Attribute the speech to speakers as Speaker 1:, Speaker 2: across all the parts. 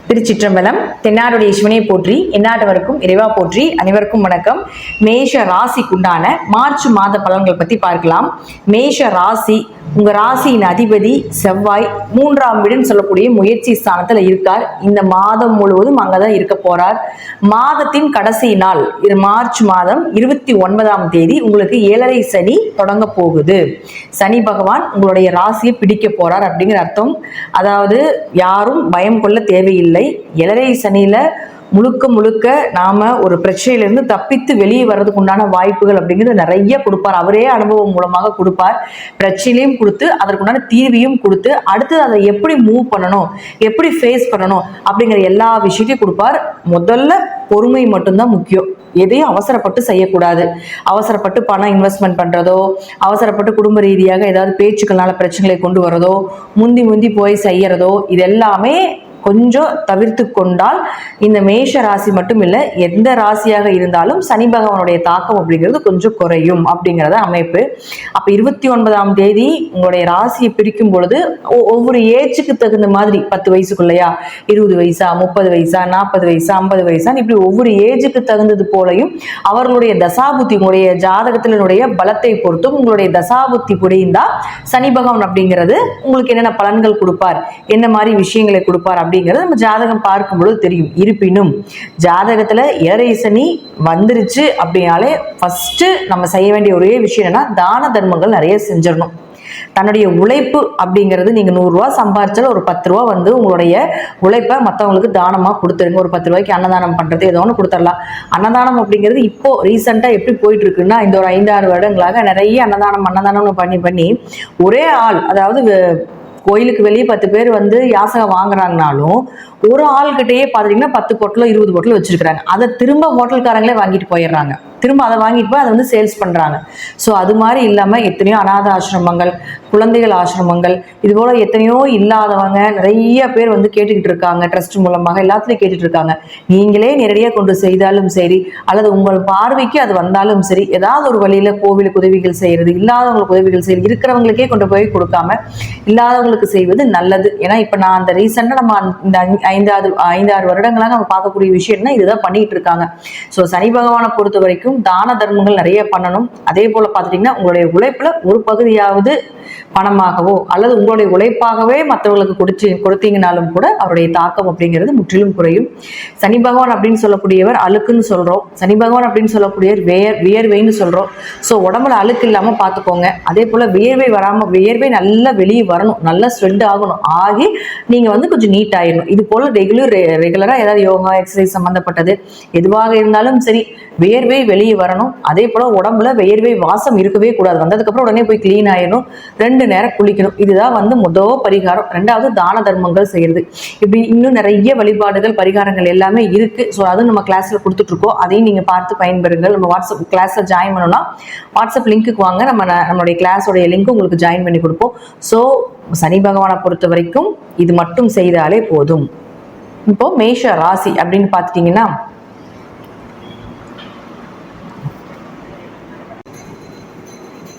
Speaker 1: திருச்சிற்றம்பலம். தென்னாடுடைய சிவனை போற்றி, எந்நாட்டவருக்கும் இறைவா போற்றி. அனைவருக்கும் வணக்கம். மேஷ ராசிக்குண்டான மார்ச் மாத பலன்கள் பத்தி பார்க்கலாம். மேஷ ராசி, உங்க ராசியின் அதிபதி செவ்வாய் 3ஆம் வீடுன்னு சொல்லக்கூடிய முயற்சி ஸ்தானத்துல இருக்கார். இந்த மாதம் முழுவதும் அங்கதான் இருக்க போறார். மாதத்தின் கடைசி நாள் மார்ச் மாதம் 29ஆம் தேதி உங்களுக்கு 7.5 சனி தொடங்க போகுது. சனி பகவான் உங்களுடைய ராசியை பிடிக்க போறார் அப்படிங்கிற அர்த்தம். அதாவது யாரும் பயம் கொள்ள தேவையில்லை. 7.5 சனியில முழுக்க நாம ஒரு பிரச்சனையிலிருந்து தப்பித்து வெளியே வர்றதுக்கு உண்டான வாய்ப்புகள் அப்படிங்கிறது நிறைய கொடுப்பார். அவரே அனுபவம் மூலமாக கொடுப்பார். பிரச்சனையும் கொடுத்து அதற்குண்டான தீர்வையும் கொடுத்து அடுத்து அதை எப்படி மூவ் பண்ணணும், எப்படி ஃபேஸ் பண்ணணும் அப்படிங்கிற எல்லா விஷயத்தையும் கொடுப்பார். முதல்ல பொறுமை மட்டும்தான் முக்கியம். எதையும் அவசரப்பட்டு செய்யக்கூடாது. அவசரப்பட்டு பணம் இன்வெஸ்ட்மெண்ட் பண்றதோ, அவசரப்பட்டு குடும்ப ரீதியாக ஏதாவது பேச்சுக்கள்னால பிரச்சனைகளை கொண்டு வரதோ, முந்தி போய் செய்யறதோ, இது எல்லாமே கொஞ்சம் தவிர்த்து கொண்டால் இந்த மேஷ ராசி மட்டும் இல்லை, எந்த ராசியாக இருந்தாலும் சனி பகவானுடைய தாக்கம் அப்படிங்கிறது கொஞ்சம் குறையும் அப்படிங்கிறத அமைப்பு. அப்ப 29ஆம் தேதி உங்களுடைய ராசியை பிரிக்கும் பொழுது ஒவ்வொரு ஏஜுக்கு தகுந்த மாதிரி 10 வயசுக்குள்ளையா, 20 வயசா, 30 வயசா, 40 வயசா, 50 வயசா, இப்படி ஒவ்வொரு ஏஜுக்கு தகுந்தது போலையும் அவர்களுடைய தசாபுத்தி, உங்களுடைய ஜாதகத்தினுடைய பலத்தை பொறுத்தும் உங்களுடைய தசாபுத்தி புரிந்தா சனி பகவான் அப்படிங்கிறது உங்களுக்கு என்னென்ன பலன்கள் கொடுப்பார், என்ன மாதிரி விஷயங்களை கொடுப்பார் அப்படிங்கிறது நம்ம ஜாதகம் பார்க்கும்போது தெரியும். இருப்பினும் ஜாதகத்துல 7.5 சனி வந்துருச்சு அப்படின்னாலே ஃபர்ஸ்ட் நம்ம செய்ய வேண்டிய ஒரே விஷயம் என்னன்னா, தான தர்மங்கள் நிறைய செஞ்சிடணும். தன்னுடைய உழைப்பு அப்படிங்கிறது, நீங்க 100 ரூபா சம்பாரிச்சாலும் ஒரு 10 ரூபா வந்து உங்களுடைய உழைப்பை மற்றவங்களுக்கு தானமா கொடுத்துருங்க. ஒரு 10 ரூபாய்க்கு அன்னதானம் பண்றது ஏதோ ஒன்று கொடுத்துடலாம். அன்னதானம் அப்படிங்கிறது இப்போ ரீசெண்டா எப்படி போயிட்டு இருக்குன்னா, இந்த ஒரு 5-6 வருடங்களாக நிறைய அன்னதானம்னு பண்ணி ஒரே ஆள், அதாவது கோயிலுக்கு வெளியே 10 பேர் வந்து யாசகம் வாங்குறாங்கனாலும் ஒரு ஆள்கிட்டயே பாத்தீங்கன்னா 10 பொட்டலோ 20 பொட்டலோ வச்சிருக்காங்க. அதை திரும்ப ஹோட்டல்காரங்களே வாங்கிட்டு போயிடுறாங்க. திரும்ப அதை வாங்கிட்டு போய் அதை வந்து சேல்ஸ் பண்றாங்க. ஸோ அது மாதிரி இல்லாம எத்தனையோ அநாத ஆசிரமங்கள், குழந்தைகள் ஆசிரமங்கள், இது போல எத்தனையோ இல்லாதவங்க நிறைய பேர் வந்து கேட்டுக்கிட்டு இருக்காங்க. ட்ரஸ்ட் மூலமாக எல்லாத்துலயும் கேட்டுட்டு இருக்காங்க. நீங்களே நேரடியாக கொண்டு செய்தாலும் சரி, அல்லது உங்கள் பார்வைக்கு அது வந்தாலும் சரி, ஏதாவது ஒரு வழியில கோவிலுக்கு உதவிகள் செய்யறது, இல்லாதவங்களுக்கு உதவிகள் செய்யறது, இருக்கிறவங்களுக்கே கொண்டு போய் கொடுக்காம இல்லாதவங்களுக்கு செய்வது நல்லது. ஏன்னா இப்ப நான் அந்த ரீசெண்டா நம்ம இந்த 5-6 வருடங்களாக நம்ம பார்க்கக்கூடிய விஷயம்னா இதுதான் பண்ணிட்டு இருக்காங்க. ஸோ சனி பகவானை பொறுத்த வரைக்கும் தான தர்மங்கள் நிறைய பண்ணணும். அதே போல பார்த்துட்டீங்கன்னா உங்களுடைய உழைப்புல ஒரு பகுதியாவது பணமாகவோ அல்லது உங்களுடைய உழைப்பாகவே மற்றவர்களுக்கு கொடுத்தீங்கனாலும் கூட அவருடைய தாக்கம் அப்படிங்கிறது முற்றிலும் குறையும். சனி பகவான் அப்படின்னு சொல்லக்கூடியவர் அழுக்குன்னு சொல்றோம். சனி பகவான் அப்படின்னு சொல்லக்கூடியவர் வியர்வைன்னு சொல்றோம். ஸோ உடம்புல அழுக்கு இல்லாம பார்த்துக்கோங்க. அதே போல வியர்வை வராம, வியர்வை நல்லா வெளியே வரணும், நல்லா ஸ்வெட் ஆகணும், ஆகி நீங்க வந்து கொஞ்சம் நீட் ஆயிடணும். இது போல ரெகுலரா ஏதாவது யோகா எக்ஸசைஸ் சம்பந்தப்பட்டது எதுவாக இருந்தாலும் சரி, வியர்வை வெளியே வரணும். அதே போல உடம்புல வியர்வை வாசம் இருக்கவே கூடாது. வந்ததுக்கு அப்புறம் உடனே போய் கிளீன் ஆயிடணும். 2 நேரம் குளிக்கணும். இதுதான் வந்து முதல் பரிகாரம். 2வது தான தர்மங்கள் செய்யறது. இப்படி இன்னும் நிறைய வழிபாடுகள், பரிகாரங்கள் எல்லாமே இருக்கு. ஸோ அதுவும் நம்ம கிளாஸ்ல கொடுத்துட்டு இருக்கோம். அதையும் நீங்க பார்த்து பயன்பெறுங்கள். நம்ம வாட்ஸ்அப் கிளாஸ்ல ஜாயின் பண்ணணும்னா வாட்ஸ்அப் லிங்க்குக்கு வாங்க, நம்மளுடைய கிளாஸோடைய லிங்க் உங்களுக்கு ஜாயின் பண்ணி கொடுப்போம். ஸோ சனி பகவானை பொறுத்த வரைக்கும் இது மட்டும் செய்தாலே போதும். இப்போ மேஷ ராசி அப்படின்னு பார்த்துட்டீங்கன்னா,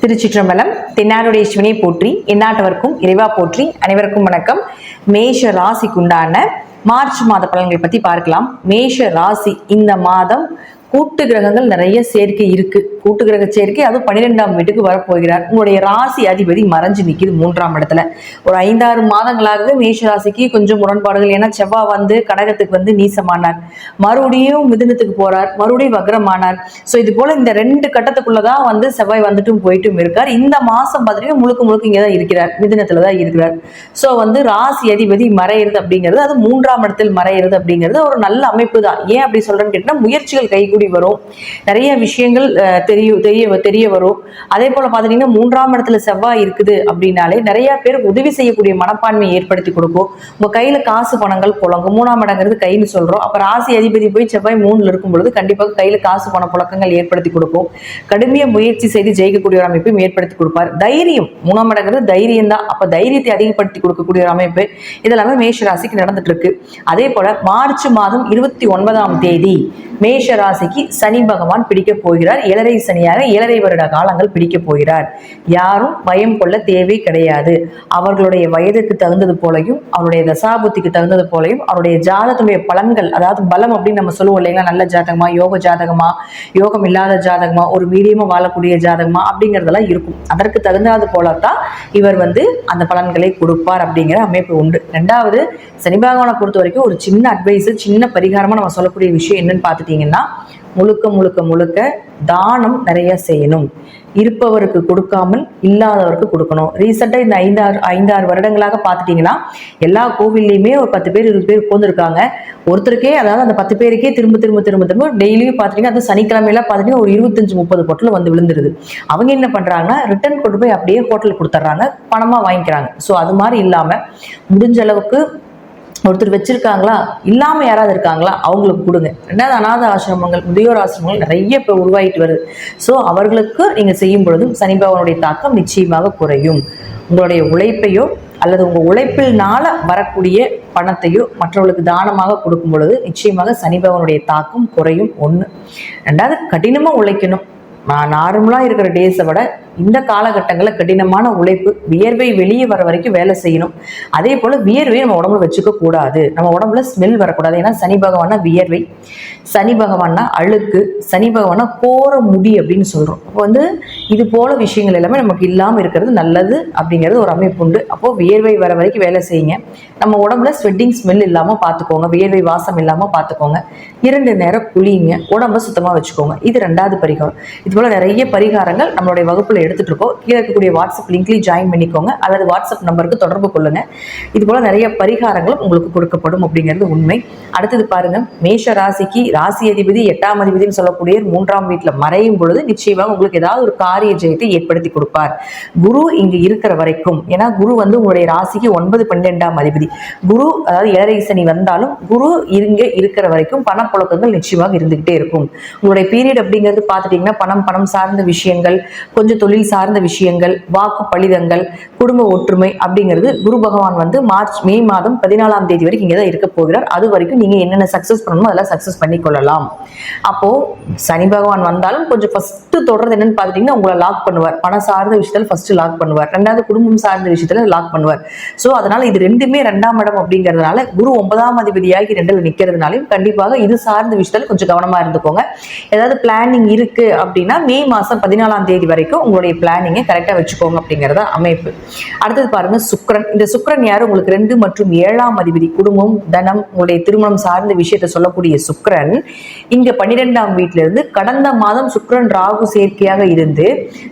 Speaker 1: திருச்சிற்றம்பலம். தென்னாடுடைய சிவனை போற்றி, எந்நாட்டவருக்கும் இறைவா போற்றி. அனைவருக்கும் வணக்கம். மேஷ ராசிக்குண்டான மார்ச் மாத பலன்களை பத்தி பார்க்கலாம். மேஷ ராசி, இந்த மாதம் கூட்டு கிரகங்கள் நிறைய சேர்க்கை இருக்கு. கூட்டு கிரக சேர்க்கை, அது 12ஆம் வீட்டுக்கு வரப்போகிறார். உங்களுடைய ராசி அதிபதி மறைஞ்சு நிற்கிது 3ஆம் இடத்துல. ஒரு 5-6 மாதங்களாகவே மேஷ ராசிக்கு கொஞ்சம் முரண்பாடுகள். ஏன்னா செவ்வாய் வந்து கடகத்துக்கு வந்து நீசமானார், மறுபடியும் மிதுனத்துக்கு போறார், மறுபடியும் வக்ரமானார். ஸோ இது போல இந்த 2 கட்டத்துக்குள்ளதான் வந்து செவ்வாய் வந்துட்டும் போயிட்டும் இருக்கார். இந்த மாசம் பார்த்தீங்கன்னா முழுக்க இங்கதான் இருக்கிறார், மிதுனத்துலதான் இருக்கிறார். ஸோ வந்து ராசி அதிபதி மறையிறது அப்படிங்கிறது, அது 3ஆம் இடத்தில் மறையிறது அப்படிங்கிறது ஒரு நல்ல அமைப்பு தான். ஏன் அப்படி சொல்றேன்னு கேட்டா, முயற்சிகள் கைகூடி வரும், நிறைய விஷயங்கள் தெரிய வரும். அதே போல பாத்தீங்கன்னா 3ஆம் இடத்துல செவ்வாய் இருக்குது அப்படின்னாலே நிறைய பேர் உதவி செய்யக்கூடிய மனப்பான்மையை ஏற்படுத்தி கொடுக்கும். உங்க கையில காசு பணங்கள் புழங்கும். 3ஆம் இடங்கிறது கைன்னு சொல்றோம். அப்ப ராசி அதிபதி போய் செவ்வாய் 3ல இருக்கும் பொழுது கண்டிப்பாக கையில காசு பண புழக்கங்கள் ஏற்படுத்தி கொடுக்கும். கடுமையா முயற்சி செய்து ஜெயிக்கக்கூடிய ஒரு அமைப்பையும் ஏற்படுத்தி கொடுப்பார். தைரியம், 3ஆம் இடங்கிறது தைரியம் தான். அப்ப தைரியத்தை அதிகப்படுத்தி கொடுக்கக்கூடிய ஒரு அமைப்பு இதெல்லாமே மேஷ ராசிக்கு நடந்துட்டு இருக்கு. அதே போல மார்ச் மாதம் 29ஆம் தேதி மேஷ ராசிக்கு ராசிக்கு சனி பகவான் பிடிக்க போகிறார். 7.5 சனியாக 7.5 வருட காலங்கள் பிடிக்க போகிறார். யாரும் பயம் கொள்ள தேவை கிடையாது. அவர்களுடைய வயதுக்கு தகுந்தது போலையும் அவருடைய தசாபுத்திக்கு தகுந்தது போலையும் அவருடைய ஜாதகத்துடைய பலன்கள், அதாவது பலம் அப்படின்னு நம்ம சொல்லுவோம் இல்லைங்களா, நல்ல ஜாதகமா, யோக ஜாதகமா, யோகம் இல்லாத ஜாதகமா, ஒரு மீடியமா வாழக்கூடிய ஜாதகமா அப்படிங்கிறதெல்லாம் இருக்கும். அதற்கு தகுந்தது போலத்தான் இவர் அந்த பலன்களை கொடுப்பார் அப்படிங்கிற அமைப்பு உண்டு. ரெண்டாவது, சனி பகவானை பொறுத்த வரைக்கும் ஒரு சின்ன அட்வைஸ், சின்ன பரிகாரமா நம்ம சொல்லக்கூடிய விஷயம் என்னன்னு பார்த்துட்டீங்கன்னா, முழுக்க முழுக்க முழுக்க தானம் நிறைய செய்யணும். இருப்பவருக்கு கொடுக்காமல் இல்லாதவருக்கு கொடுக்கணும். ரீசெண்டா இந்த 5-6 வருடங்களாக பார்த்துட்டீங்கன்னா எல்லா கோவில்லையுமே ஒரு 10 பேர் 20 பேர் உட்காந்துருக்காங்க. ஒருத்தருக்கே, அதாவது அந்த 10 பேருக்கே திரும்ப டெய்லியும் பார்த்துட்டீங்கன்னா, அது சனிக்கிழமையில பார்த்துட்டீங்கன்னா ஒரு 25-30 பொட்டல் விழுந்துருது. அவங்க என்ன பண்றாங்கன்னா, ரிட்டர்ன் கொண்டு போய் அப்படியே ஹோட்டல் கொடுத்துட்றாங்க, பணமா வாங்கிக்கிறாங்க. ஸோ அது மாதிரி இல்லாம முடிஞ்ச அளவுக்கு ஒருத்தர் வச்சிருக்காங்களா, இல்லாம யாராவது இருக்காங்களா, அவங்களுக்கு கொடுங்க. ரெண்டாவது, அநாத ஆசிரமங்கள், முதியோர் ஆசிரமங்கள் நிறைய இப்போ உருவாகிட்டு வருது. ஸோ அவர்களுக்கு நீங்க செய்யும் பொழுதும் சனி பகவானுடைய தாக்கம் நிச்சயமாக குறையும். உங்களுடைய உழைப்பையோ அல்லது உங்க உழைப்பினால வரக்கூடிய பணத்தையோ மற்றவர்களுக்கு தானமாக கொடுக்கும் பொழுது நிச்சயமாக சனி பகவானுடைய தாக்கம் குறையும். ஒண்ணு. ரெண்டாவது, கடினமா உழைக்கணும். நார்மலா இருக்கிற டேஸை விட இந்த காலகட்டங்களில் கடினமான உழைப்பு, வியர்வை வெளியே வர வரைக்கும் வேலை செய்யணும். அதே போல வியர்வையை நம்ம உடம்புல வச்சுக்க கூடாது. நம்ம உடம்புல ஸ்மெல் வரக்கூடாது. ஏன்னா சனி பகவானா வியர்வை, சனி பகவானா அழுக்கு, சனி பகவானா கோர முடி அப்படின்னு சொல்றோம். அப்போ இது போல விஷயங்கள் எல்லாமே நமக்கு இல்லாம இருக்கிறது நல்லது அப்படிங்கிறது ஒரு அமைப்பு உண்டு. அப்போ வியர்வை வர வரைக்கும் வேலை செய்யுங்க. நம்ம உடம்புல ஸ்வெட்டிங் ஸ்மெல் இல்லாம பார்த்துக்கோங்க, வியர்வை வாசம் இல்லாம பார்த்துக்கோங்க. 2 நேரம் குளிங்க, உடம்ப சுத்தமா வச்சுக்கோங்க. இது 2வது பரிகாரம். இது போல நிறைய பரிகாரங்கள் நம்மளுடைய வகுப்புல எடுத்துட்டு இருக்கோம். கீழே இருக்கக்கூடிய வாட்ஸ்அப் லிங்க்லயும் ஜாயின் பண்ணிக்கோங்க, அல்லது வாட்ஸ்அப் நம்பருக்கு தொடர்பு கொள்ளுங்க. இது போல நிறைய பரிகாரங்களும் உங்களுக்கு கொடுக்கப்படும் அப்படிங்கிறது உண்மை. அடுத்தது பாருங்க, மேஷ ராசிக்கு ராசி அதிபதி 8ஆம் அதிபதினு சொல்லக்கூடிய 3ஆம் வீட்டுல மறையும் பொழுது நிச்சயமாக உங்களுக்கு ஏதாவது ஒரு காரிய ஜெயத்தை ஏற்படுத்தி கொடுப்பார். குரு இங்கு இருக்கிற வரைக்கும், ஏன்னா குரு உங்களுடைய ராசிக்கு 9, 12ஆம் அதிபதி. குரு, அதாவது 7.5 சனி வந்தாலும் குரு இங்க இருக்கிற வரைக்கும் பணப்புழக்கங்கள் நிச்சயமாக இருந்துகிட்டே இருக்கும். உங்களுடைய பீரியட் அப்படிங்கிறது பார்த்துட்டீங்கன்னா பணம் சார்ந்த விஷயங்கள், கொஞ்சம் தொழில் சார்ந்த விஷயங்கள், வாக்கு பலிதங்கள், குடும்ப ஒற்றுமை அப்படிங்கிறது குரு பகவான் மே மாதம் 14ஆம் தேதி வரைக்கும் இங்கே தான் இருக்க போகிறார். அது வரைக்கும் நீங்க என்னென்ன சக்சஸ் பண்ணணுமோ அதெல்லாம் சக்சஸ் பண்ணி கொள்ளலாம். அப்போ சனி பகவான் வந்தாலும் கொஞ்சம் ஃபர்ஸ்ட் தொடர்றது என்னன்னு பார்த்துட்டீங்கன்னா உங்களை லாக் பண்ணுவார். பணம் சார்ந்த விஷயத்துல ஃபர்ஸ்ட் லாக் பண்ணுவார். ரெண்டாவது குடும்பம் சார்ந்த விஷயத்துல லாக் பண்ணுவார். ஸோ அதனால இது ரெண்டுமே 2ஆம் இடம் அப்படிங்கிறதுனால, குரு 9ஆம் அதிபதியாகி 2ல் நிற்கிறதுனாலையும் கண்டிப்பாக இது சார்ந்த விஷயத்துல கொஞ்சம் கவனமா இருந்துக்கோங்க. ஏதாவது பிளானிங் இருக்கு அப்படின்னா மே மாசம் 14ஆம் தேதி வரைக்கும் உங்களுடைய பிளானிங்கை கரெக்டா வச்சுக்கோங்க அப்படிங்கிறத அமைப்பு. அடுத்தது பாருங்க, சுக்கிரன். இந்த சுக்கிரன் யாரு? உங்களுக்கு 2 மற்றும் 7ஆம் அதிபதி. குடும்பம், தனம், உங்களுடைய திருமணம் சார்ந்த விஷயத்தை சொல்லக்கூடிய சுக்கிரன் இங்க 12ஆம் வீட்டுல இருந்து கடந்த மாதம் சுக்கிரன் ராகு சேர்க்கையாக இருந்து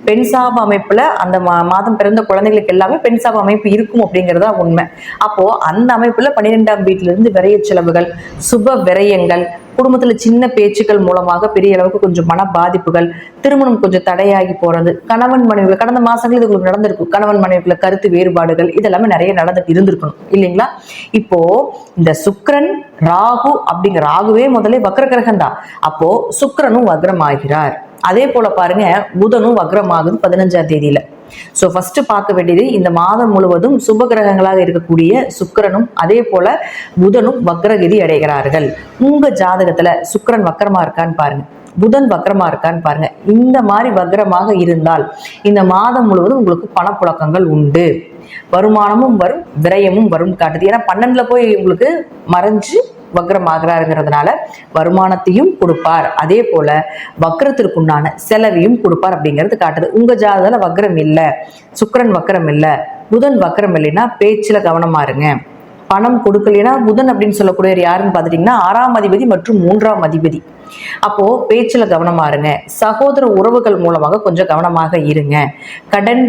Speaker 1: பெண் சாப அமைப்புல அந்த மாதம் பிறந்த குழந்தைகளுக்கு எல்லாமே பெண் சாப அமைப்பு இருக்கும் அப்படிங்கிறதா உண்மை. அப்போ அந்த அமைப்புல 12ஆம் வீட்டுல இருந்து விரைய செலவுகள், சுப விரயங்கள், குடும்பத்துல சின்ன பேச்சுக்கள் மூலமாக பெரிய அளவுக்கு கொஞ்சம் மன பாதிப்புகள், திருமணம் கொஞ்சம் தடையாகி போறது, கணவன் மனைவி கடந்த மாசங்கள் இது உங்களுக்கு நடந்திருக்கும். கணவன் மனைவிக்குள்ள கருத்து வேறுபாடுகள் இதெல்லாமே நிறைய நடந்துட்டு இருந்திருக்கணும் இல்லைங்களா? இப்போ இந்த சுக்கிரன் ராகு அப்படிங்கிற, ராகுவே முதல்ல வக்ர கிரகம் தான். அப்போ சுக்கிரனும் வக்ரம் ஆகிறார். அதே போல பாருங்க, புதனும் வக்ரமாகுது 15ஆம் தேதியில. சோ ஃபர்ஸ்ட் பார்க்க வேண்டியது, இந்த மாதம் முழுவதும் சுப கிரகங்களாக இருக்கக்கூடிய சுக்கிரனும் அதே போல புதனும் வக்ரகதி அடைகிறார்கள். உங்க ஜாதகத்துல சுக்கிரன் வக்ரமா இருக்கான்னு பாருங்க, புதன் வக்ரமா இருக்கான்னு பாருங்க. இந்த மாதிரி வக்ரமாக இருந்தால் இந்த மாதம் முழுவதும் உங்களுக்கு பணப்புழக்கங்கள் உண்டு, வருமானமும் வரும், விரயமும் வரும் காட்டுது. ஏன்னா 12ல போய் உங்களுக்கு மறைஞ்சு வக்ரம் ஆகிறாருங்கிறதுனால வருமானத்தையும் கொடுப்பார், அதே போல வக்ரத்திற்குண்டான செலவையும் கொடுப்பார் அப்படிங்கிறது காட்டுது. உங்க ஜாதகத்துல வக்ரம் இல்லை, சுக்கிரன் வக்ரம் இல்லை, புதன் வக்ரம் இல்லைன்னா பேச்சுல கவனமா இருங்க. பணம் கொடுக்கலைன்னா, புதன் அப்படின்னு சொல்லக்கூடிய யாருன்னு பார்த்துட்டீங்கன்னா 6ஆம் அதிபதி மற்றும் 3ஆம் அதிபதி. அப்போ பேச்சுல கவனமா இருங்க. சகோதர உறவுகள் மூலமாக கொஞ்சம் கவனமாக இருங்க. கடன்,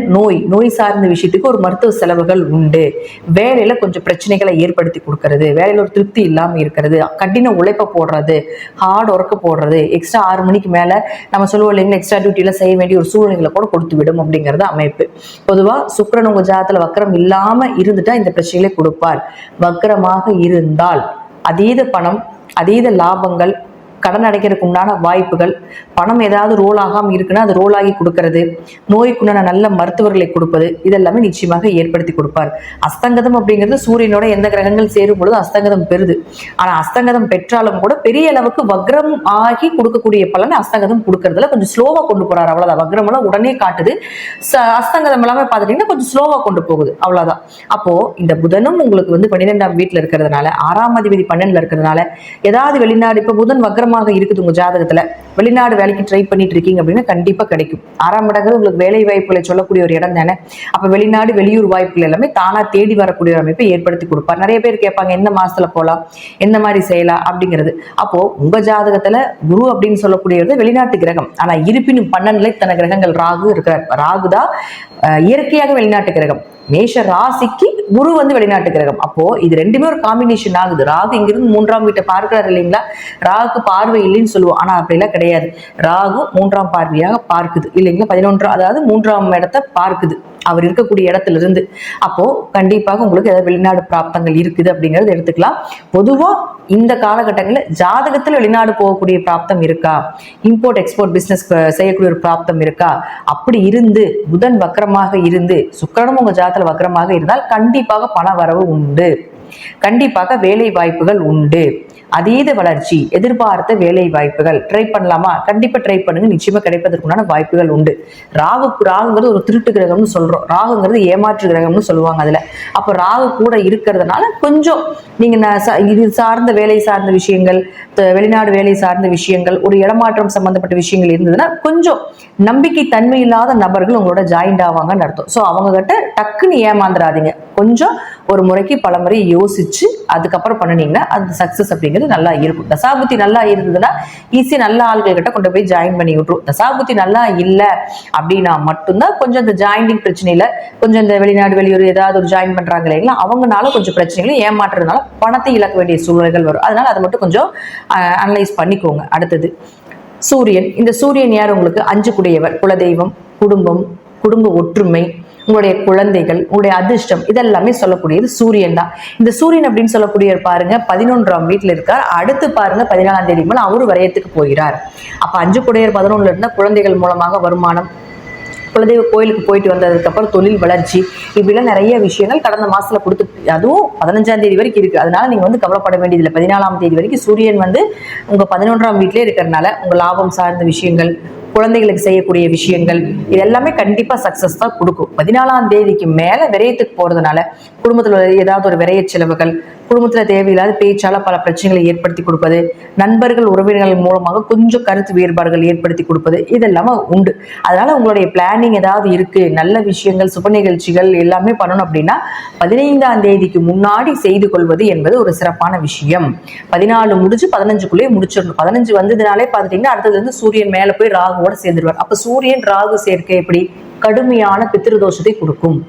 Speaker 1: நோய் சார்ந்த விஷயத்துக்கு ஒரு மருத்துவ செலவுகள் உண்டு. வேலையில கொஞ்சம் பிரச்சனைகளை ஏற்படுத்தி கொடுக்கறது, வேலையில ஒரு திருப்தி இல்லாம இருக்கிறது, கடின உழைப்ப போடுறது, ஹார்ட் ஒர்க் போடுறது, எக்ஸ்ட்ரா 6 மணிக்கு மேல நம்ம சொல்லுவோம் இல்லைங்களா, எக்ஸ்ட்ரா டியூட்டியில செய்ய வேண்டிய ஒரு சூழ்நிலைகளை கூட கொடுத்து விடும் அப்படிங்கிறது அமைப்பு. பொதுவா சுக்கிரன் உங்க ஜாதகத்துல வக்ரம் இல்லாம இருந்துட்டா இந்த பிரச்சனைகளை கொடுப்பார். வக்ரமாக இருந்தால் அதீத பணம், அதீத லாபங்கள், கடன் அடைக்கிறதுக்கு உண்டான வாய்ப்புகள், பணம் ஏதாவது ரோல் ஆகாமல் இருக்குன்னா அது ரோல் ஆகி கொடுக்கறது, நோய்க்குண்டான நல்ல மருத்துவர்களை கொடுப்பது, இதெல்லாமே நிச்சயமாக ஏற்படுத்தி கொடுப்பார். அஸ்தங்கதம் அப்படிங்கிறது சூரியனோட எந்த கிரகங்கள் சேரும் பொழுது அஸ்தங்கதம் பெறுது. ஆனா அஸ்தங்கதம் பெற்றாலும் கூட பெரிய அளவுக்கு வக்ரம் ஆகி கொடுக்கக்கூடிய பலனை அஸ்தங்கதம் கொடுக்கறதுல கொஞ்சம் ஸ்லோவா கொண்டு போறாரு, அவ்வளவுதான். வக்ரம் எல்லாம் உடனே காட்டுது, அஸ்தங்கதம் எல்லாமே பார்த்துட்டீங்கன்னா கொஞ்சம் ஸ்லோவா கொண்டு போகுது, அவ்வளவுதான். அப்போ இந்த புதனும் உங்களுக்கு 12ஆம் வீட்டுல இருக்கிறதுனால, 6ஆம் அதிபதி 12ல இருக்கிறதுனால ஏதாவது வெளிநாடு, இப்ப புதன் வக்ரமாக இருக்குது உங்க ஜாதகத்துல, வெளிநாடு வேலைக்கு ட்ரை பண்ணிட்டு இருக்கீங்க அப்படின்னா கண்டிப்பா கிடைக்கும். 6ஆம் இடங்கிறது உங்களுக்கு வேலை வாய்ப்புகளை சொல்லக்கூடிய ஒரு இடம் தானே. அப்ப வெளிநாடு வெளியூர் வாய்ப்புகள் எல்லாமே தானா தேடி வரக்கூடிய ஒரு அமைப்பை ஏற்படுத்தி கொடுப்பார். நிறைய பேர் கேட்பாங்க எந்த மாசத்துல போலாம், எந்த மாதிரி செய்யலாம் அப்படிங்கிறது. அப்போ உங்க ஜாதகத்துல குரு அப்படின்னு சொல்லக்கூடியது வெளிநாட்டு கிரகம். ஆனா இருப்பினும் 12ல இத்தனை கிரகங்கள் ராகு இருக்கிறார். ராகுதான் இயற்கையாக வெளிநாட்டு கிரகம். மேஷ ராசிக்கு குரு வெளிநாட்டு கிரகம். அப்போ இது ரெண்டுமே ஒரு காம்பினேஷன் ஆகுது. ராகு இங்கிருந்து 3ஆம் வீட்டை பார்க்கிறாரு இல்லைங்களா. ராகுக்கு பார்வை இல்லைன்னு சொல்லுவோம், ஆனா அப்படிலாம் கிடையாது. ராகு 3ஆம் பார்வையாக பார்க்குது இல்லைங்களா. 11, அதாவது 3ஆம் இடத்தை பார்க்குது அவர் இருக்கக்கூடிய இடத்துல இருந்து. அப்போ கண்டிப்பாக உங்களுக்கு ஏதாவது வெளிநாடு பிராப்தங்கள் இருக்குது அப்படிங்கறது எடுத்துக்கலாம். பொதுவா இந்த காலகட்டங்களில் ஜாதகத்தில் வெளிநாடு போகக்கூடிய பிராப்தம் இருக்கா, இம்போர்ட் எக்ஸ்போர்ட் பிசினஸ் செய்யக்கூடிய ஒரு பிராப்தம் இருக்கா, அப்படி இருந்து புதன் வக்கரமாக இருந்து சுக்கிரனும் உங்க ஜாதகத்தில் வக்கரமாக இருந்தால் கண்டிப்பாக பண வரவு உண்டு, கண்டிப்பாக வேலை வாய்ப்புகள் உண்டு, அதீத வளர்ச்சி, எதிர்பார்த்த வேலை வாய்ப்புகள். ட்ரை பண்ணலாமா? கண்டிப்பா ட்ரை பண்ணுங்க, நிச்சயமா கிடைப்பதற்குண்டான வாய்ப்புகள் உண்டு. ராகுங்கிறது ஒரு திருட்டு கிரகம்னு சொல்றோம், ராகுங்கிறது ஏமாற்று கிரகம்னு சொல்லுவாங்க அதுல. அப்ப ராகு கூட இருக்கிறதுனால கொஞ்சம் நீங்க இது சார்ந்த வேலை சார்ந்த விஷயங்கள், வெளிநாடு வேலை சார்ந்த விஷயங்கள், ஒரு இடமாற்றம் சம்பந்தப்பட்ட விஷயங்கள் இருந்ததுன்னா கொஞ்சம் நம்பிக்கை தன்மை இல்லாத நபர்கள் உங்களோட ஜாயிண்ட் ஆவாங்கன்னு அர்த்தம். ஸோ அவங்க கிட்ட டக்குன்னு ஏமாந்துடாதீங்க, கொஞ்சம் ஒரு முறைக்கு பல முறை யோசிச்சு அதுக்கப்புறம் பண்ணினீங்கன்னா அது சக்சஸ் அப்படிங்கிறது நல்லா இருக்கும். தசாபுத்தி நல்லா இருந்ததுன்னா ஈஸியா நல்ல ஆள்கள் கிட்ட கொண்டு போய் ஜாயின் பண்ணி விட்டுரும். தசாபுத்தி நல்லா இல்லை அப்படின்னா மட்டும்தான் கொஞ்சம் இந்த ஜாயிண்டிங் பிரச்சனையில கொஞ்சம் இந்த வெளிநாடு வெளியூர் ஏதாவது ஒரு ஜாயின் பண்றாங்க இல்லைங்களா, அவங்கனால கொஞ்சம் பிரச்சனைகளும் ஏமாற்றுறதுனால பணத்தை இழக்க வேண்டிய சூழ்நிலைகள் வரும். அதனால அதை மட்டும் கொஞ்சம் அனலைஸ் பண்ணிக்கோங்க. அடுத்தது சூரியன். இந்த சூரியன் யார்? உங்களுக்கு 5 குடையவர், குலதெய்வம், குடும்பம், குடும்ப ஒற்றுமை, உங்களுடைய குழந்தைகள், உங்களுடைய அதிர்ஷ்டம், இதெல்லாமே சொல்லக்கூடியது சூரியன் தான். இந்த சூரியன் அப்படின்னு சொல்லக்கூடிய பாருங்க 11ஆம் வீட்டுல இருக்கார். அடுத்து பாருங்க 14ஆம் தேதி மேல அவரு வரையத்துக்கு போகிறார். அப்ப 5 குடையர் 11ல இருந்தா குழந்தைகள் மூலமாக வருமானம், குலதெய்வ கோயிலுக்கு போயிட்டு வந்ததுக்கு அப்புறம் தொழில் வளர்ச்சி, இப்படிலாம் நிறைய விஷயங்கள் கடந்த மாசத்துல கொடுத்து, அதுவும் 15ஆம் தேதி வரைக்கும் இருக்கு. அதனால நீங்க கவலைப்பட வேண்டியதில்லை. 14ஆம் தேதி வரைக்கும் சூரியன் உங்க 11ஆம் வீட்டிலே இருக்கிறதுனால உங்க லாபம் சார்ந்த விஷயங்கள், குழந்தைகளுக்கு செய்யக்கூடிய விஷயங்கள், இது எல்லாமே கண்டிப்பா சக்சஸ் தான் கொடுக்கும். 14ஆம் தேதிக்கு மேல விரயத்துக்கு போறதுனால குடும்பத்துல ஏதாவது ஒரு விரய செலவுகள், குடும்பத்துல தேவையில்லாத பேச்சால பல பிரச்சனைகளை ஏற்படுத்தி கொடுப்பது, நண்பர்கள் உறவினர்கள் மூலமாக கொஞ்சம் கருத்து வேறுபாடுகள் ஏற்படுத்தி கொடுப்பது, இதெல்லாமே உண்டு. அதனால உங்களுடைய பிளானிங் ஏதாவது இருக்கு, நல்ல விஷயங்கள், சுப நிகழ்ச்சிகள் எல்லாமே பண்ணணும் அப்படின்னா 15ஆம் தேதிக்கு முன்னாடி செய்து கொள்வது என்பது ஒரு சிறப்பான விஷயம். 14 முடிச்சு 15க்குள்ளேயே முடிச்சிடணும். 15 வந்ததுனாலே பார்த்துட்டீங்கன்னா அடுத்தது சூரியன் மேல போய் ராகுவோட சேர்ந்துருவார். அப்ப சூரியன் ராகு சேர்க்கை எப்படி கடுமையான பித்ருதோஷத்தை கொடுக்கும்.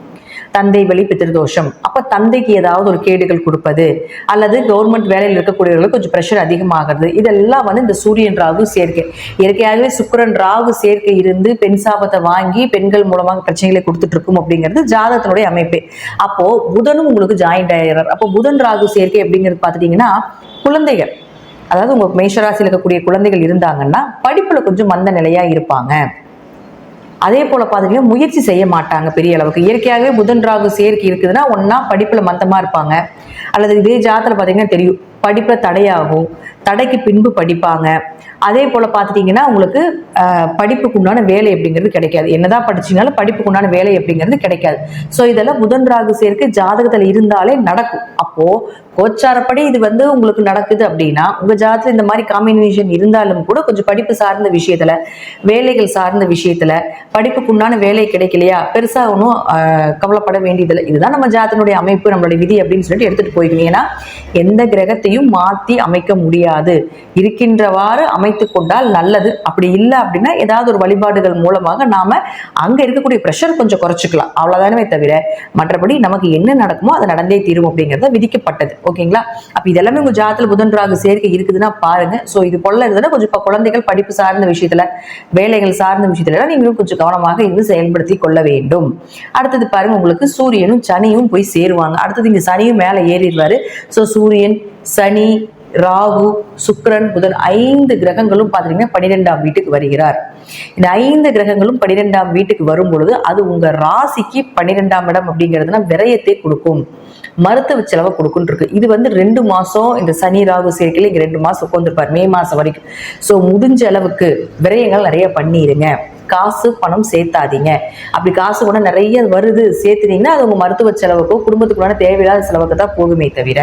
Speaker 1: தந்தை வழி பித்ருதோஷம். அப்ப தந்தைக்கு ஏதாவது ஒரு கேடுகள் கொடுப்பது, அல்லது கவர்மெண்ட் வேலையில் இருக்கக்கூடியவர்களுக்கு கொஞ்சம் பிரஷர் அதிகமாகிறது, இதெல்லாம் இந்த சூரியன் ராகு சேர்க்கை. இயற்கையாகவே சுக்கிரன் ராகு சேர்க்கை இருந்து பெண் சாபத்தை வாங்கி பெண்கள் மூலமாக பிரச்சனைகளை கொடுத்துட்டு இருக்கும் அப்படிங்கிறது ஜாதகத்தினுடைய அமைப்பே. அப்போ புதனும் உங்களுக்கு ஜாயிண்ட் ஆகிறார். அப்போ புதன் ராகு சேர்க்கை அப்படிங்கிறது பார்த்துட்டீங்கன்னா குழந்தைகள், அதாவது உங்க மேஷராசியில் இருக்கக்கூடிய குழந்தைகள் இருந்தாங்கன்னா படிப்புல கொஞ்சம் மந்த நிலையா இருப்பாங்க. அதே போல பாத்தீங்கன்னா முயற்சி செய்ய மாட்டாங்க பெரிய அளவுக்கு. இயற்கையாகவே புதன் ராகு சேர்க்கை இருக்குதுன்னா ஒன்னா படிப்புல மந்தமா இருப்பாங்க, அல்லது இதே ஜாதத்துல பாத்தீங்கன்னா தெரியும் படிப்புல தடையாகும், தடைக்கு பின்பு படிப்பாங்க. அதே போல பார்த்துட்டீங்கன்னா உங்களுக்கு படிப்புக்கு உண்டான வேலை அப்படிங்கிறது கிடைக்காது. என்னதான் படிச்சீங்கனாலும் படிப்புக்கு உண்டான வேலை அப்படிங்கிறது கிடைக்காது. ஸோ இதெல்லாம் புதன் ராகு சேர்க்கை ஜாதகத்துல இருந்தாலே நடக்கும். அப்போ கோச்சாரப்படி இது உங்களுக்கு நடக்குது அப்படின்னா உங்க ஜாதகத்துல இந்த மாதிரி காம்பினேஷன் இருந்தாலும் கூட கொஞ்சம் படிப்பு சார்ந்த விஷயத்துல, வேலைகள் சார்ந்த விஷயத்துல, படிப்புக்கு உண்டான வேலை கிடைக்கலையா பெருசா ஒன்றும் கவலைப்பட வேண்டியதில்லை. இதுதான் நம்ம ஜாதகனுடைய அமைப்பு, நம்மளுடைய விதி அப்படின்னு சொல்லிட்டு எடுத்துட்டு போய்க்கணும். ஏன்னா எந்த கிரகத்தையும் மாற்றி அமைக்க முடியாது, இருக்கின்றவாறு அமைத்து கொண்டால் நல்லது. அப்படி இல்லை அப்படின்னா ஏதாவது ஒரு வழிபாடுகள் மூலமாக நாம அங்க இருக்கக்கூடிய பிரஷர் கொஞ்சம் குறைச்சிக்கலாம், அவ்வளவுதானே தவிர மற்றபடி நமக்கு என்ன நடக்குமோ அது நடந்தே தீரும் அப்படிங்கறத விதிக்கப்பட்டது. ஓகேங்களா? அப்ப இதெல்லாமே உங்க ஜாதகத்துல புதன் ராகு சேர்க்கை இருக்குதுன்னா பாருங்க. சோ இது போல இருந்ததுன்னா கொஞ்சம் குழந்தைகள் படிப்பு சார்ந்த விஷயத்துல, வேலைகள் சார்ந்த விஷயத்துல நீங்களும் கொஞ்சம் கவனமாக இருந்து செயல்படுத்தி கொள்ள வேண்டும். அடுத்தது பாருங்க, உங்களுக்கு சூரியனும் சனியும் போய் சேருவாங்க. அடுத்தது இங்க சனியும் மேல ஏறிடுவாரு. சோ சூரியன், சனி, ராகு, சுக்கிரன், புதன் 5 கிரகங்களும் பார்த்தீங்கன்னா 12ஆம் வீட்டுக்கு வருகிறார். இந்த 5 கிரகங்களும் 12ஆம் வீட்டுக்கு வரும் பொழுது அது உங்க ராசிக்கு 12ஆம் இடம் அப்படிங்கிறதுனா விரயத்தை கொடுக்கும், மருத்துவ செலவை கொடுக்கும் இருக்கு. இது 2 மாசம் இந்த சனி ராகு சேர்க்கையில இங்க 2 மாசம் உட்காந்துருப்பார், மே மாசம் வரைக்கும். ஸோ முடிஞ்ச அளவுக்கு விரயங்கள் நிறைய பண்ணிடுங்க, காசு பணம் சேர்த்தாதீங்க. அப்படி காசு கூட நிறைய வருது சேர்த்துனீங்கன்னா அது உங்க மருத்துவ செலவுக்கோ குடும்பத்துக்குள்ளான தேவையில்லாத செலவுக்கு தான் போகுமே தவிர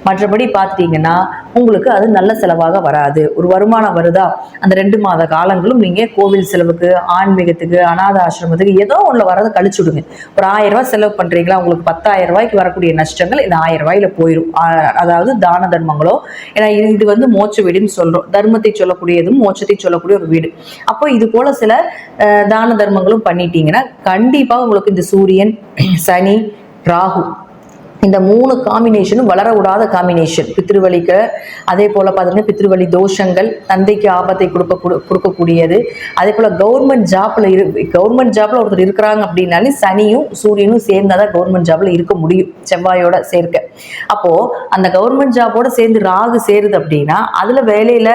Speaker 1: மற்றபடி பார்த்துட்டீங்கன்னா உங்களுக்கு அது நல்ல செலவாக வராது. ஒரு வருமானம் வருதா, அந்த 2 மாத காலங்களும் நீங்க கோவில் செலவுக்கு, ஆன்மீகத்துக்கு, அநாத ஆசிரமத்துக்கு ஏதோ ஒன்று வரதை கழிச்சுடுங்க. ஒரு 1000 ரூபாய் செலவு பண்றீங்களா, உங்களுக்கு 10,000 ரூபாய்க்கு வரக்கூடிய நஷ்டங்கள் இந்த 1000 ரூபாயில போயிடும். அதாவது தான தர்மங்களோ, ஏன்னா இது மோட்ச வீடுன்னு சொல்றோம், தர்மத்தை சொல்லக்கூடியதும் மோட்சத்தை சொல்லக்கூடிய ஒரு வீடு. அப்போ இது போல சில தான தர்மங்களும் பண்ணிட்டீங்கன்னா கண்டிப்பா உங்களுக்கு இந்த சூரியன், சனி, ராகு இந்த 3 காம்பினேஷனும் வளர விடாத காம்பினேஷன். பித்ருவலிக்கு அதே போல பார்த்தீங்கன்னா பித்ருவலி தோஷங்கள், தந்தைக்கு ஆபத்தை கொடுக்கக்கூடியது. அதே போல கவர்மெண்ட் ஜாப்ல ஒருத்தர் இருக்கிறாங்க அப்படின்னாலே சனியும் சூரியனும் சேர்ந்தாதான் கவர்மெண்ட் ஜாப்ல இருக்க முடியும், செவ்வாயோட சேர்க்க. அப்போ அந்த கவர்மெண்ட் ஜாபோட சேர்ந்து ராகு சேருது அப்படின்னா அதுல வேலையில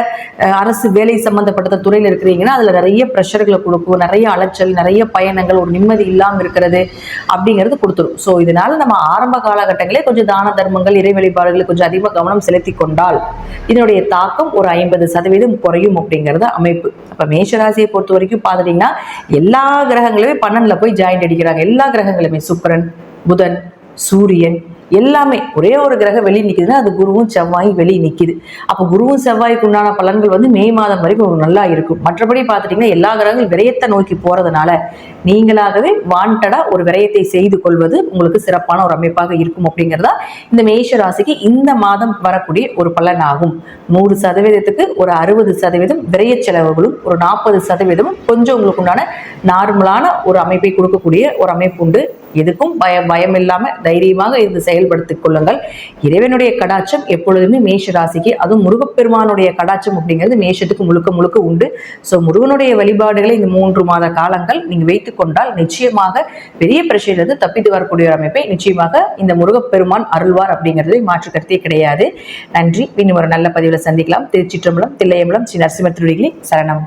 Speaker 1: அரசு வேலை சம்பந்தப்பட்ட துறையில இருக்கிறீங்கன்னா அதுல நிறைய ப்ரெஷர்களை கொடுக்கும், நிறைய அலைச்சல், நிறைய பயணங்கள், ஒரு நிம்மதி இல்லாம இருக்கிறது அப்படிங்கிறது கொடுத்துரும். ஸோ இதனால நம்ம ஆரம்ப காலகட்டங்களே கொஞ்சம் தான தர்மங்கள், இறை வழிபாடுகளை கொஞ்சம் அதிகமாக கவனம் செலுத்தி கொண்டால் இதனுடைய தாக்கம் ஒரு 50% குறையும் அப்படிங்கிறது அமைப்பு. அப்ப மேஷராசியை பொறுத்த வரைக்கும் பாத்துட்டீங்கன்னா எல்லா கிரகங்களுமே 12ல போய் ஜாயிண்ட் அடிக்கிறாங்க. எல்லா கிரகங்களுமே சுக்கிரன், புதன், சூரியன் எல்லாமே. ஒரே ஒரு கிரகம் வெளியே நிக்குதுன்னா அது குருவும் செவ்வாயும் வெளியே நிக்குது. அப்போ குருவும் செவ்வாய்க்கு உண்டான பலன்கள் மே மாதம் வரைக்கும் நல்லா இருக்கும். மற்றபடி பார்த்துட்டீங்கன்னா எல்லா கிரகங்களும் விரயத்தை நோக்கி போறதுனால நீங்களாகவே வாண்டடா ஒரு விரயத்தை செய்து கொள்வது உங்களுக்கு சிறப்பான ஒரு அமைப்பாக இருக்கும் அப்படிங்கிறதா இந்த மேஷ ராசிக்கு இந்த மாதம் வரக்கூடிய ஒரு பலன் ஆகும். 100%க்கு ஒரு 60% விரய செலவுகளும், ஒரு 40% கொஞ்சம் உங்களுக்கு உண்டான நார்மலான ஒரு அமைப்பை கொடுக்கக்கூடிய ஒரு அமைப்பு உண்டு. எதுக்கும் பயம் இல்லாம தைரியமாக இருந்து செயல்படுத்திக் கொள்ளுங்கள். இறைவனுடைய கடாட்சம் எப்பொழுதுமே மேஷ ராசிக்கு, அதுவும் முருகப்பெருமானுடைய கடாட்சம் அப்படிங்கிறது மேஷத்துக்கு முழுக்க உண்டு. ஸோ முருகனுடைய வழிபாடுகளை இந்த 3 மாத காலங்கள் நீங்க வைத்துக் கொண்டால் நிச்சயமாக பெரிய பிரச்சனையிலிருந்து தப்பித்து வரக்கூடிய ஒரு அமைப்பை நிச்சயமாக இந்த முருகப்பெருமான் அருள்வார் அப்படிங்கிறது மாற்று கருத்தே கிடையாது. நன்றி. இன்னும் ஒரு நல்ல பதிவில் சந்திக்கலாம். திருச்சிற்றம்பலம், தில்லையம்பலம், ஸ்ரீ நரசிம்ம திருவடிகளே சரணம்.